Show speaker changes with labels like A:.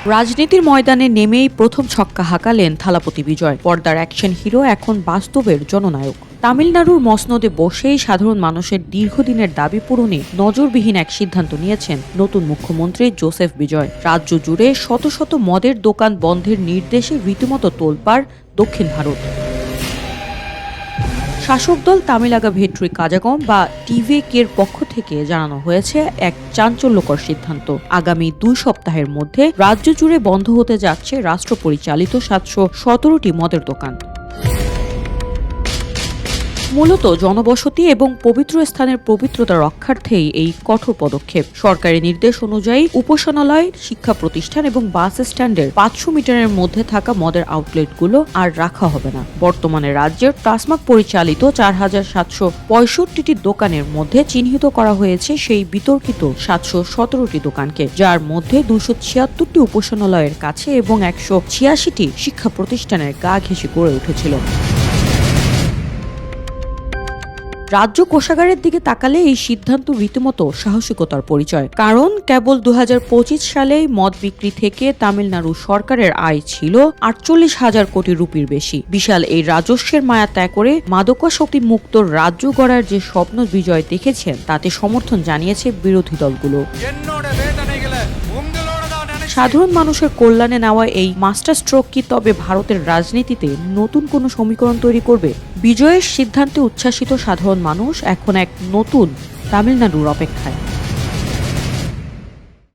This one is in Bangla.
A: রাজনীতির ময়দানে নেমেই প্রথম ছক্কা হাঁকালেন থালাপতি বিজয়। পর্দার অ্যাকশন হিরো এখন বাস্তবের জননায়ক। তামিলনাড়ুর মসনদে বসেই সাধারণ মানুষের দীর্ঘদিনের দাবি পূরণে নজরবিহীন এক সিদ্ধান্ত নিয়েছেন নতুন মুখ্যমন্ত্রী জোসেফ বিজয়। রাজ্য জুড়ে শত শত মদের দোকান বন্ধের নির্দেশে রীতিমতো তোলপাড় দক্ষিণ ভারত। শাসক দল তামিলাগা ভেট্রি কাজাগম বা টিভিকের পক্ষ থেকে জানানো হয়েছে এক চাঞ্চল্যকর সিদ্ধান্ত। আগামী 2 সপ্তাহের মধ্যে রাজ্য জুড়ে বন্ধ হতে যাচ্ছে রাষ্ট্র পরিচালিত 717টি মদের দোকান। মূলত জনবসতি এবং পবিত্র স্থানের পবিত্রতা রক্ষার্থেই এই কঠোর পদক্ষেপ। সরকারি নির্দেশ অনুযায়ী উপাসনালয়, শিক্ষা প্রতিষ্ঠান এবং বাস স্ট্যান্ডের 500 মিটারের মধ্যে থাকা মদের আউটলেটগুলো আর রাখা হবে না। বর্তমানে রাজ্যের টাসমাগ পরিচালিত 4765টি দোকানের মধ্যে চিহ্নিত করা হয়েছে সেই বিতর্কিত 717টি দোকানকে, যার মধ্যে 276টি উপাসনালয়ের কাছে এবং 186টি শিক্ষা প্রতিষ্ঠানের গা ঘেঁষে গড়ে উঠেছিল। রাজ্য কোষাগারের দিকে তাকালে এই সিদ্ধান্ত রীতিমতো সাহসিকতার পরিচয়। কারণ কেবল 2025 সালেই মদ বিক্রি থেকে তামিলনাড়ু সরকারের আয় ছিল 48,000 কোটি রুপির বেশি। বিশাল এই রাজস্বের মায়া ত্যাগ করে মাদকাসক্তি মুক্ত রাজ্য গড়ার যে স্বপ্ন বিজয় দেখেছেন, তাতে সমর্থন জানিয়েছে বিরোধী দলগুলো। সাধারণ মানুষের কল্যাণে নেওয়া এই মাস্টার স্ট্রোক কি তবে ভারতের রাজনীতিতে নতুন কোনো সমীকরণ তৈরি করবে? বিজয়ের সিদ্ধান্তে উচ্ছ্বাসিত সাধারণ মানুষ এখন এক নতুন তামিলনাড়ুর অপেক্ষায়।